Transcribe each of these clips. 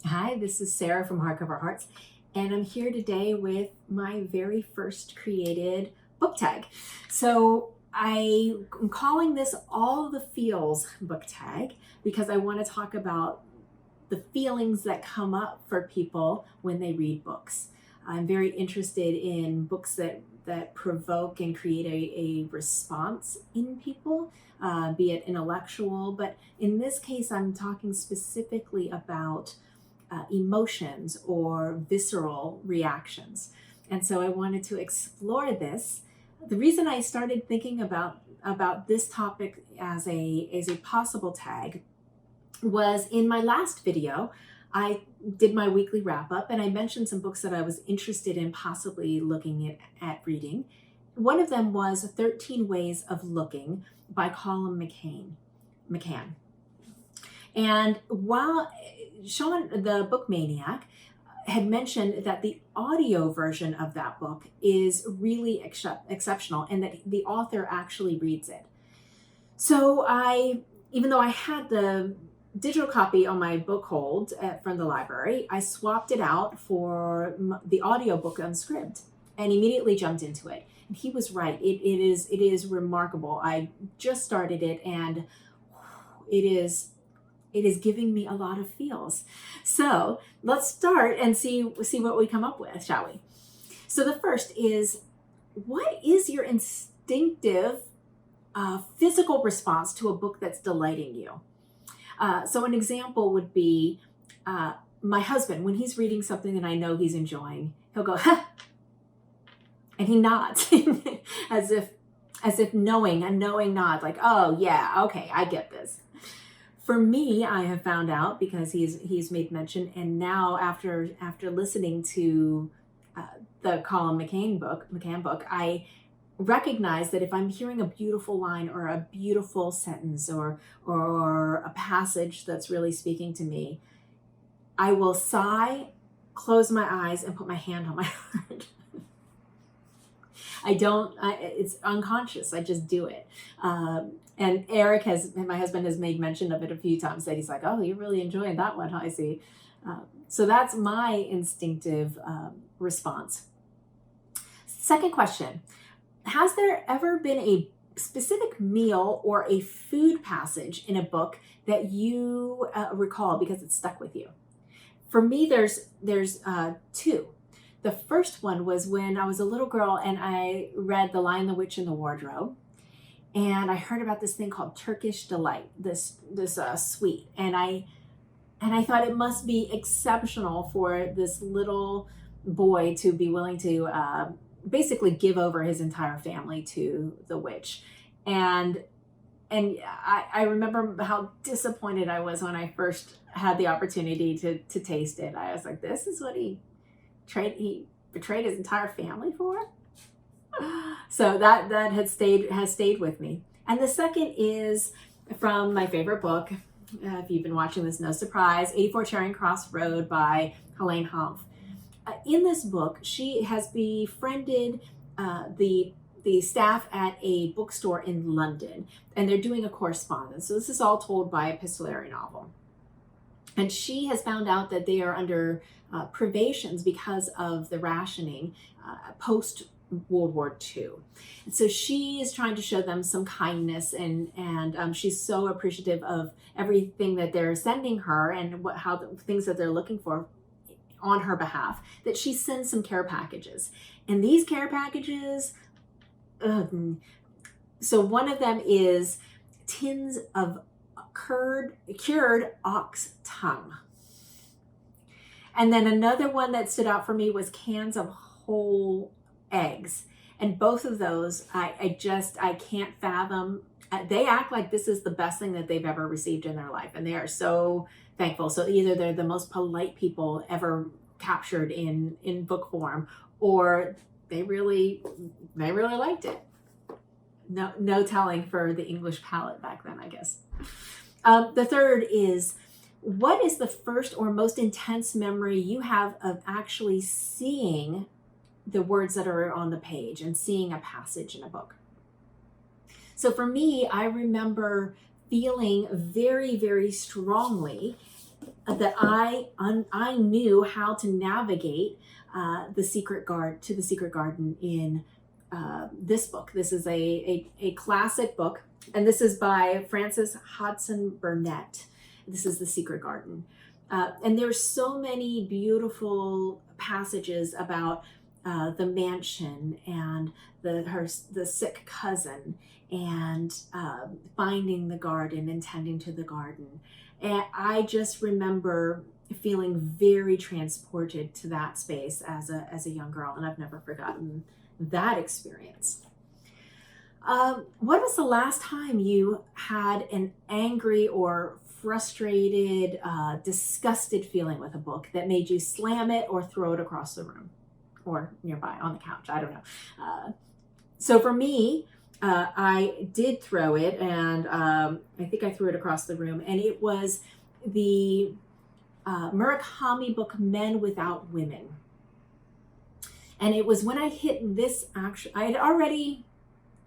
Hi, this is Sarah from Hardcover Hearts, and I'm here today with my very first created book tag. So I'm calling this All the Feels book tag because I want to talk about the feelings that come up for people when they read books. I'm very interested in books that provoke and create a response in people, be it intellectual, but in this case, I'm talking specifically about emotions or visceral reactions. And so I wanted to explore this. The reason I started thinking about this topic as a possible tag was in my last video. I did my weekly wrap up and I mentioned some books that I was interested in possibly looking at reading. One of them was 13 Ways of Looking by Colin McCann. And while Sean, the book maniac, had mentioned that the audio version of that book is really exceptional and that the author actually reads it. So even though I had the digital copy on my book hold from the library, I swapped it out for the audiobook unscripted and immediately jumped into it. And he was right. It is remarkable. I just started it and it is giving me a lot of feels. So let's start and see what we come up with, shall we? So the first is, what is your instinctive physical response to a book that's delighting you? So an example would be my husband, when he's reading something that I know he's enjoying, he'll go, huh, and he nods as if knowing a knowing nod, like, oh yeah, okay, I get this. For me, I have found out, because he's made mention, and now after listening to the Colin McCann book, I recognize that if I'm hearing a beautiful line or a beautiful sentence or a passage that's really speaking to me, I will sigh, close my eyes, and put my hand on my heart. It's unconscious. I just do it. And my husband has made mention of it a few times, that he's like, oh, you're really enjoying that one, huh? I see. So that's my instinctive response. Second question, has there ever been a specific meal or a food passage in a book that you recall because it stuck with you? For me, there's two. The first one was when I was a little girl and I read The Lion, the Witch, and the Wardrobe. And I heard about this thing called Turkish Delight, this sweet. And I thought it must be exceptional for this little boy to be willing to basically give over his entire family to the witch. And I remember how disappointed I was when I first had the opportunity to taste it. I was like, this is what he betrayed his entire family for? So that has stayed with me. And the second is from my favorite book. If you've been watching this, no surprise, 84 Charing Cross Road by Helene Humph. In this book, she has befriended the staff at a bookstore in London, and they're doing a correspondence. So this is all told by epistolary novel. And she has found out that they are under privations because of the rationing post World War II. And so she is trying to show them some kindness, and she's so appreciative of everything that they're sending her and things that they're looking for on her behalf, that she sends some care packages. And these care packages, so one of them is tins of cured ox tongue. And then another one that stood out for me was cans of whole eggs. And both of those, I can't fathom. They act like this is the best thing that they've ever received in their life. And they are so thankful. So either they're the most polite people ever captured in book form, or they really liked it. No telling for the English palate back then, I guess. The third is, what is the first or most intense memory you have of actually seeing the words that are on the page and seeing a passage in a book? So for me, I remember feeling very, very strongly that I knew how to navigate the secret garden in this book. This is a classic book, and this is by Frances Hodgson Burnett. This is The Secret Garden. And there's so many beautiful passages about the mansion and the sick cousin, and finding the garden and tending to the garden. And I just remember feeling very transported to that space as a young girl, and I've never forgotten that experience. When was the last time you had an angry or frustrated, disgusted feeling with a book that made you slam it or throw it across the room or nearby on the couch? I don't know. So for me, I did throw it, and I think I threw it across the room, and it was the Murakami book, Men Without Women. And it was when I hit this I had already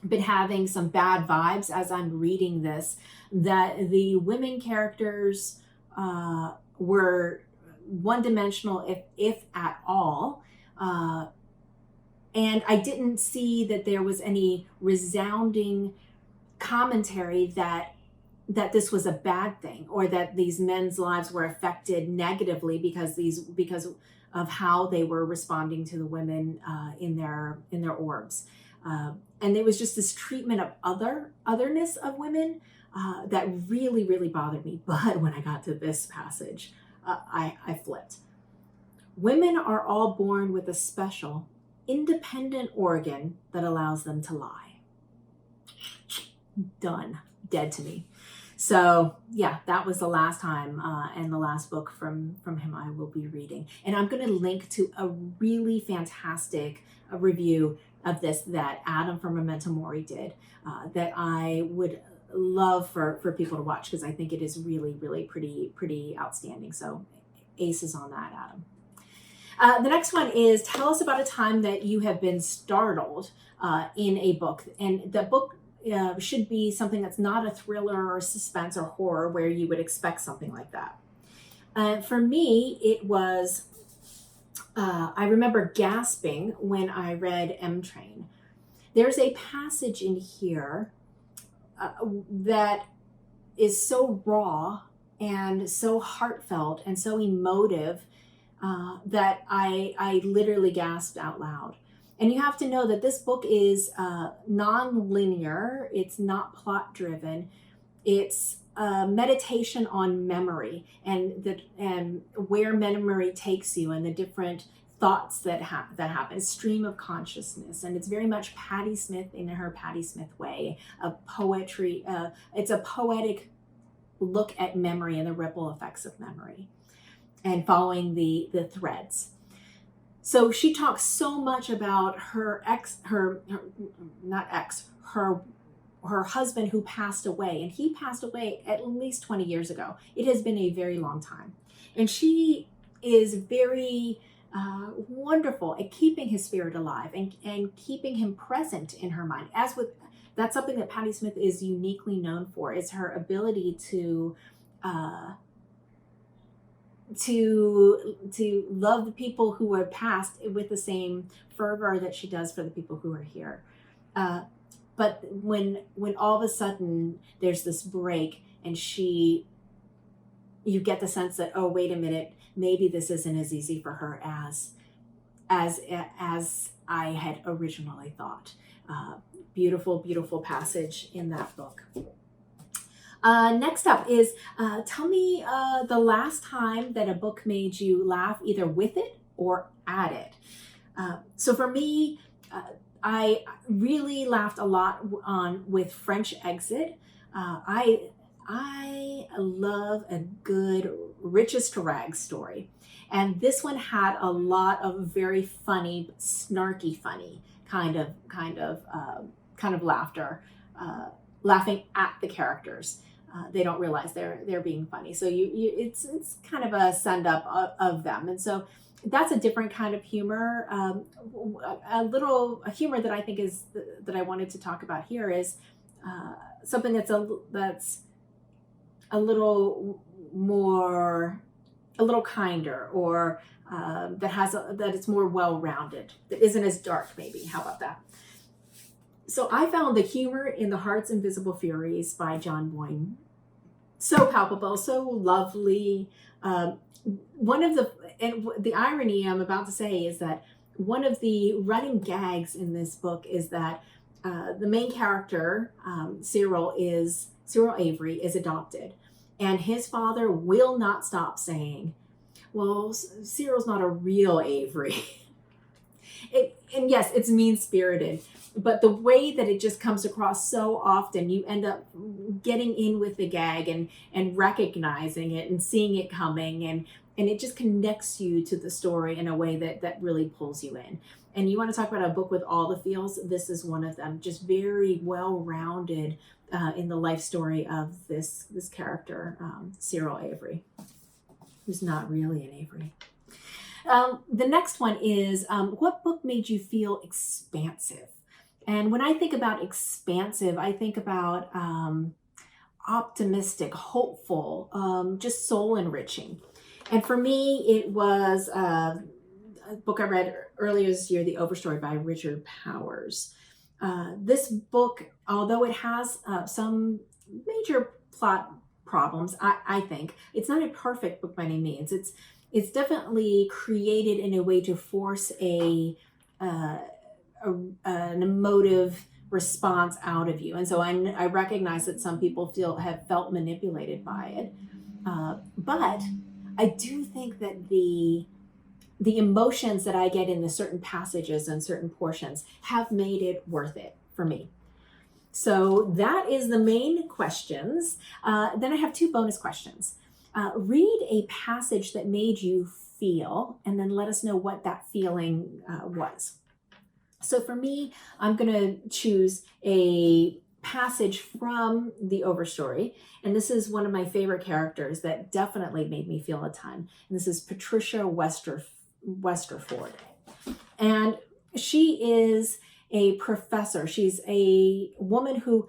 been having some bad vibes as I'm reading this, that the women characters were one-dimensional, if at all. And I didn't see that there was any resounding commentary that this was a bad thing, or that these men's lives were affected negatively because of how they were responding to the women in their orbs. And it was just this treatment of otherness of women that really, really bothered me. But when I got to this passage, I flipped. Women are all born with a special, independent organ that allows them to lie. Done. Dead to me. So yeah, that was the last time and the last book from him I will be reading. And I'm going to link to a really fantastic review of this that Adam from Memento Mori did, that I would love for people to watch, because I think it is really, really pretty outstanding. So aces on that, Adam. The next one is, tell us about a time that you have been startled in a book. And the book should be something that's not a thriller or suspense or horror where you would expect something like that. For me, it was, I remember gasping when I read M Train. There's a passage in here that is so raw and so heartfelt and so emotive that I literally gasped out loud. And you have to know that this book is non-linear. It's not plot driven. It's a meditation on memory and where memory takes you, and the different thoughts that happen, stream of consciousness. And it's very much Patti Smith in her Patti Smith way of poetry. It's a poetic look at memory and the ripple effects of memory, and following the threads. So she talks so much about her husband who passed away, and he passed away at least 20 years ago. It has been a very long time. And she is very wonderful at keeping his spirit alive and keeping him present in her mind. That's something that Patti Smith is uniquely known for, is her ability to love the people who are passed with the same fervor that she does for the people who are here. But when all of a sudden there's this break, and you get the sense that, oh, wait a minute, maybe this isn't as easy for her as I had originally thought. Beautiful, beautiful passage in that book. Next up is, tell me the last time that a book made you laugh either with it or at it. So for me, I really laughed a lot with French Exit. I love a good riches to rags story. And this one had a lot of very funny, snarky funny kind of laughter, laughing at the characters. They don't realize they're being funny. So it's kind of a send up of them. And so that's a different kind of humor. A humor that I think is that I wanted to talk about here is something that's a little more, a little kinder, or that it's more well-rounded, that isn't as dark maybe. How about that? So I found the humor in The Heart's Invisible Furies by John Boyne so palpable, so lovely. One of the irony I'm about to say is that one of the running gags in this book is that the main character, Cyril Avery, is adopted, and his father will not stop saying, well, Cyril's not a real Avery. And yes, it's mean-spirited, but the way that it just comes across so often, you end up getting in with the gag and recognizing it and seeing it coming, and it just connects you to the story in a way that really pulls you in. And you want to talk about a book with all the feels, this is one of them. Just very well-rounded in the life story of this character, Cyril Avery, who's not really an Avery. The next one is, what book made you feel expansive? And when I think about expansive, I think about optimistic, hopeful, just soul enriching. And for me, it was a book I read earlier this year, The Overstory by Richard Powers. This book, although it has some major plot problems, I think, it's not a perfect book by any means. It's definitely created in a way to force an emotive response out of you. And so I recognize that some people have felt manipulated by it. But I do think that the emotions that I get in the certain passages and certain portions have made it worth it for me. So that is the main questions. Then I have 2 bonus questions. Read a passage that made you feel, and then let us know what that feeling was. So for me, I'm going to choose a passage from The Overstory, and this is one of my favorite characters that definitely made me feel a ton. And this is Patricia Westerford. And she is a professor. She's a woman who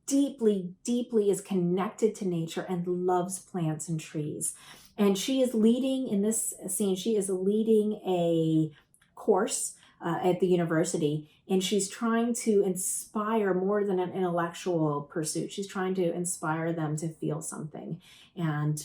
deeply, deeply is connected to nature and loves plants and trees. And she is leading, in this scene, she is leading a course at the university, and she's trying to inspire more than an intellectual pursuit. She's trying to inspire them to feel something. And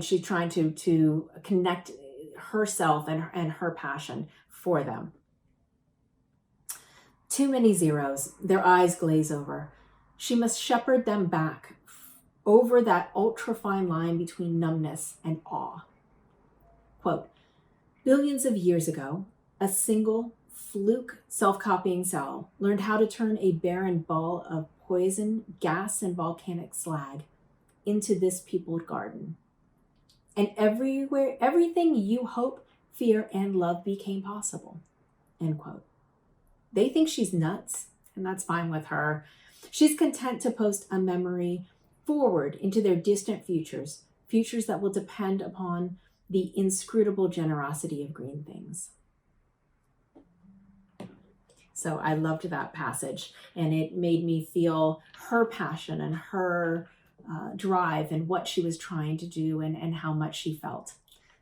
she's trying to connect herself and her passion for them. Too many zeros, their eyes glaze over. She must shepherd them back over that ultra-fine line between numbness and awe. Quote, billions of years ago, a single fluke self-copying cell learned how to turn a barren ball of poison, gas, and volcanic slag into this peopled garden. And everywhere, everything you hope, fear, and love became possible. End quote. They think she's nuts, and that's fine with her. She's content to post a memory forward into their distant futures that will depend upon the inscrutable generosity of green things. So I loved that passage, and it made me feel her passion and her drive and what she was trying to do and how much she felt.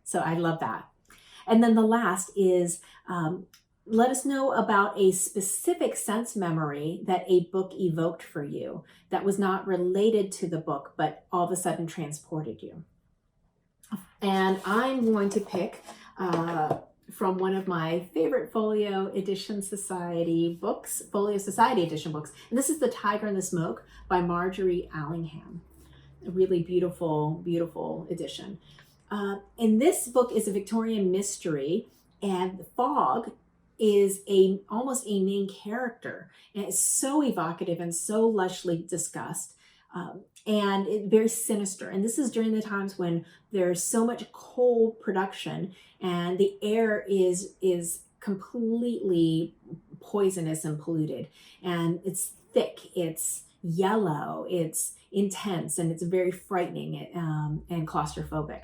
So I love that. And then the last is, let us know about a specific sense memory that a book evoked for you that was not related to the book, but all of a sudden transported you. And I'm going to pick from one of my favorite Folio Edition Society books, Folio Society Edition books. And this is The Tiger and the Smoke by Marjorie Allingham. A really beautiful, beautiful edition. And this book is a Victorian mystery, and Fog is almost a main character, and it's so evocative and so lushly discussed, and very sinister. And this is during the times when there's so much coal production and the air is completely poisonous and polluted, and it's thick, it's yellow, it's intense, and it's very frightening and claustrophobic.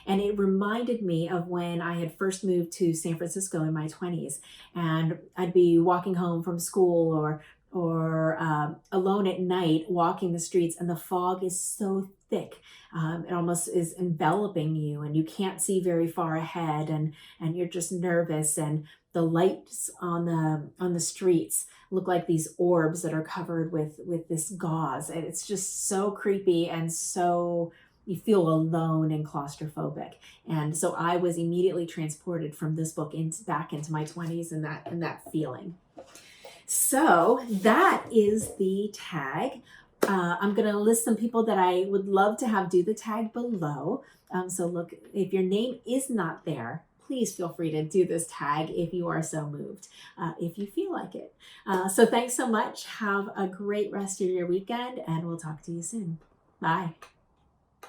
And it reminded me of when I had first moved to San Francisco in my 20s, and I'd be walking home from school or alone at night walking the streets, and the fog is so thick. It almost is enveloping you, and you can't see very far ahead, and you're just nervous. And the lights on the streets look like these orbs that are covered with this gauze, and it's just so creepy, and so you feel alone and claustrophobic. And so I was immediately transported from this book back into my 20s, and that feeling. So that is the tag. I'm going to list some people that I would love to have do the tag below. So look, if your name is not there, please feel free to do this tag if you are so moved, if you feel like it. So thanks so much. Have a great rest of your weekend, and we'll talk to you soon. Bye.